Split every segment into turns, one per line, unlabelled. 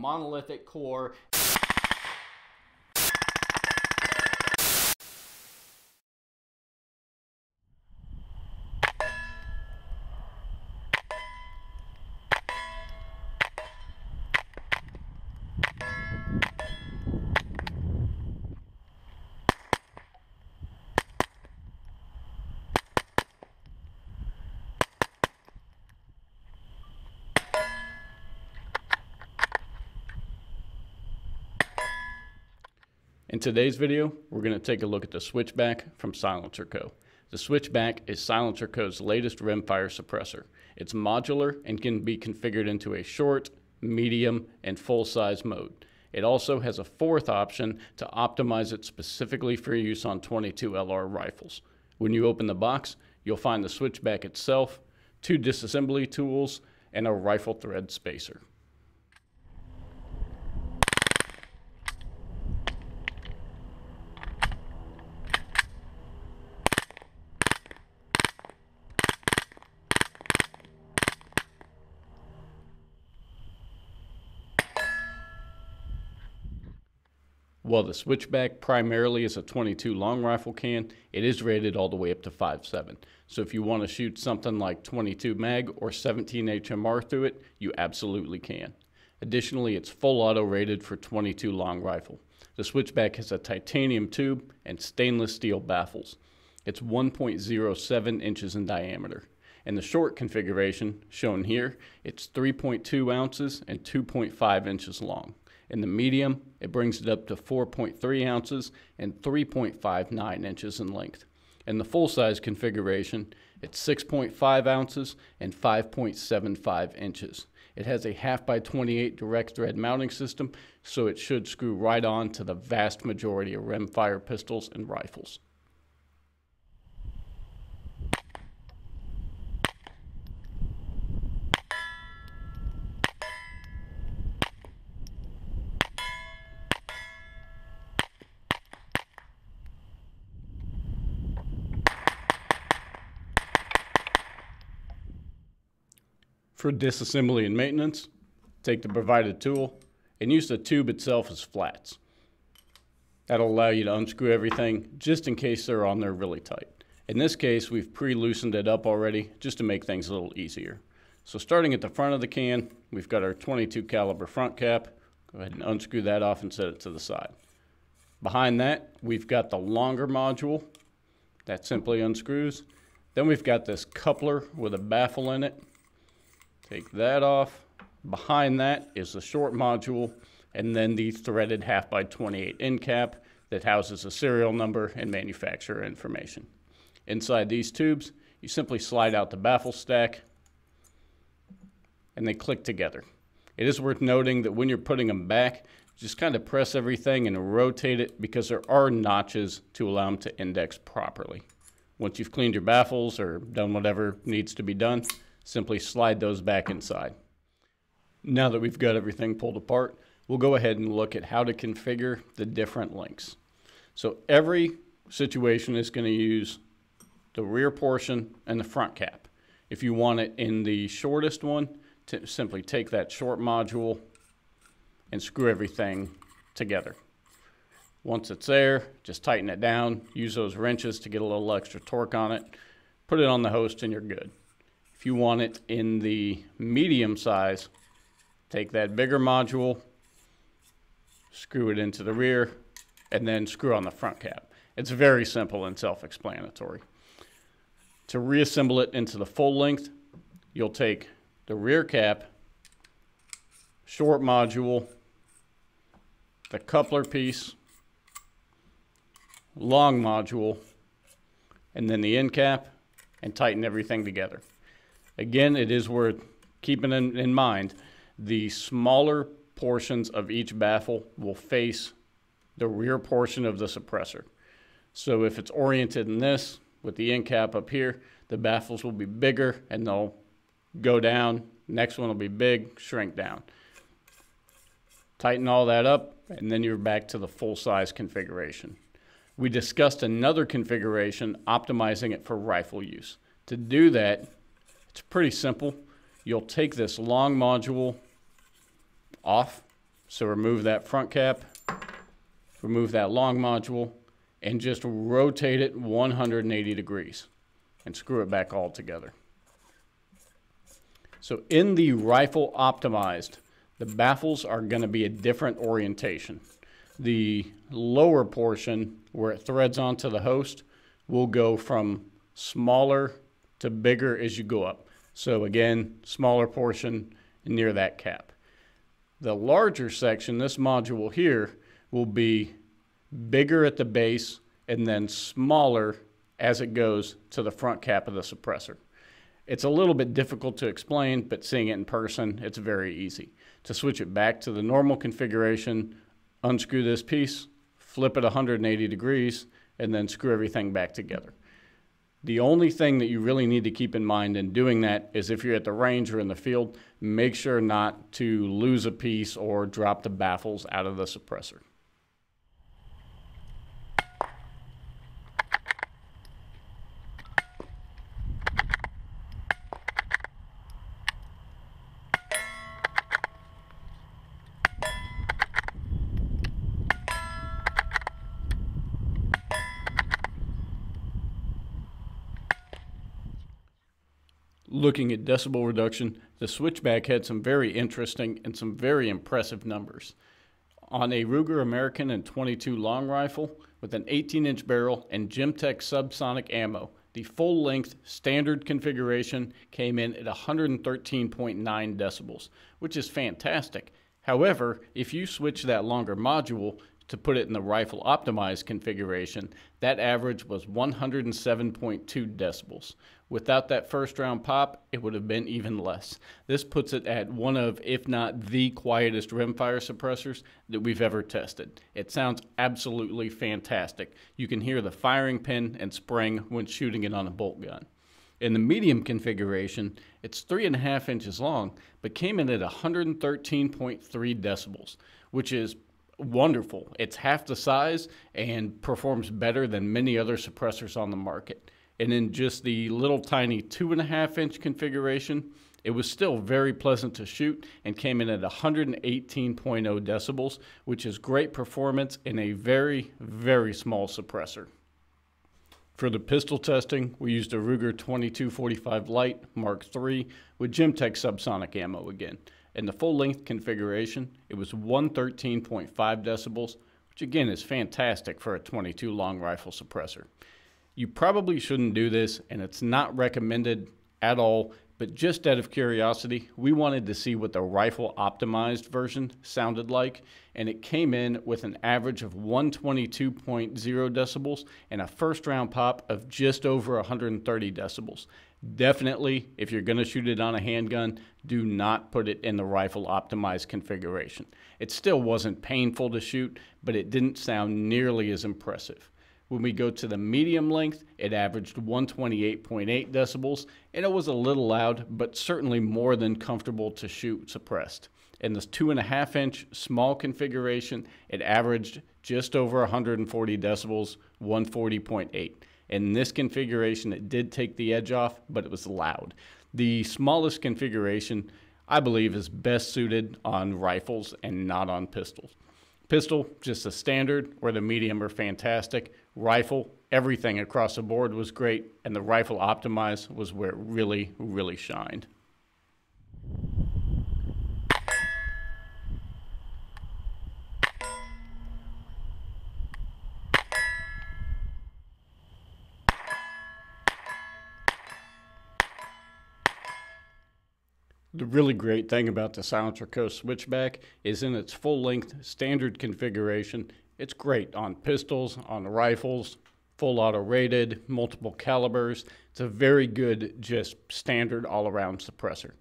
monolithic core. In today's video, we're going to take a look at the Switchback from SilencerCo. The Switchback is SilencerCo's latest rimfire suppressor. It's modular and can be configured into a short, medium, and full-size mode. It also has a fourth option to optimize it specifically for use on .22 LR rifles. When you open the box, you'll find the Switchback itself, 2 disassembly tools, and a rifle thread spacer. While the Switchback primarily is a .22 long rifle can, it is rated all the way up to 5.7. So if you want to shoot something like .22 mag or 17 HMR through it, you absolutely can. Additionally, it's full auto rated for .22 long rifle. The Switchback has a titanium tube and stainless steel baffles. It's 1.07 inches in diameter. In the short configuration, shown here, it's 3.2 ounces and 2.5 inches long. In the medium, it brings it up to 4.3 ounces and 3.59 inches in length. In the full-size configuration, it's 6.5 ounces and 5.75 inches. It has a 1/2x28 direct thread mounting system, so it should screw right on to the vast majority of rimfire pistols and rifles. For disassembly and maintenance, take the provided tool and use the tube itself as flats. That'll allow you to unscrew everything just in case they're on there really tight. In this case, we've pre-loosened it up already just to make things a little easier. So starting at the front of the can, we've got our .22 caliber front cap. Go ahead and unscrew that off and set it to the side. Behind that, we've got the longer module that simply unscrews. Then we've got this coupler with a baffle in it. Take that off. Behind that is the short module, and then the threaded 1/2x28 end cap that houses a serial number and manufacturer information. Inside these tubes, you simply slide out the baffle stack, and they click together. It is worth noting that when you're putting them back, just kind of press everything and rotate it because there are notches to allow them to index properly. Once you've cleaned your baffles or done whatever needs to be done, simply slide those back inside. Now that we've got everything pulled apart, we'll go ahead and look at how to configure the different links. So every situation is going to use the rear portion and the front cap. If you want it in the shortest one, to simply take that short module and screw everything together. Once it's there, just tighten it down, use those wrenches to get a little extra torque on it, put it on the host and you're good. If you want it in the medium size, take that bigger module, screw it into the rear, and then screw on the front cap. It's very simple and self-explanatory. To reassemble it into the full length, you'll take the rear cap, short module, the coupler piece, long module, and then the end cap, and tighten everything together. Again, it is worth keeping in mind, the smaller portions of each baffle will face the rear portion of the suppressor. So if it's oriented in this, with the end cap up here, the baffles will be bigger and they'll go down. Next one will be big, shrink down. Tighten all that up, and then you're back to the full-size configuration. We discussed another configuration, optimizing it for rifle use. To do that, it's pretty simple. You'll take this long module off So remove that front cap, remove that long module, and just rotate it 180 degrees and screw it back all together. So in the rifle optimized, the baffles are going to be a different orientation. The lower portion where it threads onto the host will go from smaller to bigger as you go up. So again, smaller portion near that cap. The larger section, this module here, will be bigger at the base and then smaller as it goes to the front cap of the suppressor. It's a little bit difficult to explain, but seeing it in person, it's very easy. To switch it back to the normal configuration, unscrew this piece, flip it 180 degrees, and then screw everything back together. The only thing that you really need to keep in mind in doing that is if you're at the range or in the field, make sure not to lose a piece or drop the baffles out of the suppressor. Looking at decibel reduction, the Switchback had some very interesting and some very impressive numbers. On a Ruger American and 22 long rifle with an 18-inch barrel and Gemtech subsonic ammo, the full-length standard configuration came in at 113.9 decibels, which is fantastic. However, if you switch that longer module to put it in the rifle optimized configuration, that average was 107.2 decibels. Without that first round pop, it would have been even less. This puts it at one of, if not the quietest rimfire suppressors that we've ever tested. It sounds absolutely fantastic. You can hear the firing pin and spring when shooting it on a bolt gun. In the medium configuration, it's 3.5 inches long, but came in at 113.3 decibels, which is wonderful. It's half the size and performs better than many other suppressors on the market. And in just the little tiny 2.5 inch configuration, it was still very pleasant to shoot and came in at 118.0 decibels, which is great performance in a very, very small suppressor. For the pistol testing, we used a Ruger 2245 Light Mark III with Gemtech subsonic ammo again. In the full-length configuration, it was 113.5 decibels, which again is fantastic for a 22 long rifle suppressor. You probably shouldn't do this, and it's not recommended at all, but just out of curiosity, we wanted to see what the rifle optimized version sounded like, and it came in with an average of 122.0 decibels and a first round pop of just over 130 decibels. Definitely, if you're going to shoot it on a handgun, do not put it in the rifle optimized configuration. It still wasn't painful to shoot, but it didn't sound nearly as impressive. When we go to the medium length, it averaged 128.8 decibels, and it was a little loud, but certainly more than comfortable to shoot suppressed. In this 2.5 inch small configuration, it averaged just over 140 decibels, 140.8. In this configuration, it did take the edge off, but it was loud. The smallest configuration, I believe, is best suited on rifles and not on pistols. Pistol, just a standard, where the medium are fantastic. Rifle, everything across the board was great, and the rifle optimized was where it really, really shined. The really great thing about the SilencerCo Switchback is in its full-length standard configuration, it's great on pistols, on rifles, full auto rated, multiple calibers. It's a very good, just standard all-around suppressor.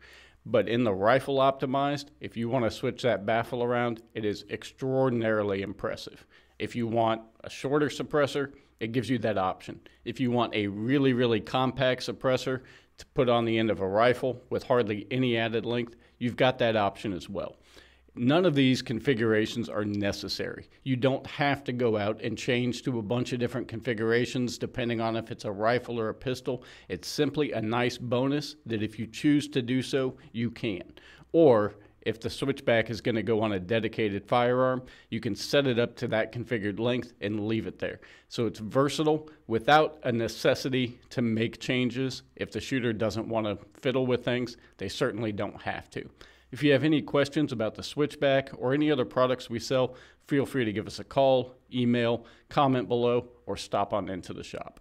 But in the rifle optimized, if you want to switch that baffle around, it is extraordinarily impressive. If you want a shorter suppressor, it gives you that option. If you want a really, really compact suppressor to put on the end of a rifle with hardly any added length, you've got that option as well. None of these configurations are necessary. You don't have to go out and change to a bunch of different configurations depending on if it's a rifle or a pistol. It's simply a nice bonus that if you choose to do so, you can. Or if the switchback is going to go on a dedicated firearm, you can set it up to that configured length and leave it there. So it's versatile without a necessity to make changes. If the shooter doesn't want to fiddle with things, they certainly don't have to. If you have any questions about the switchback or any other products we sell, feel free to give us a call, email, comment below, or stop on into the shop.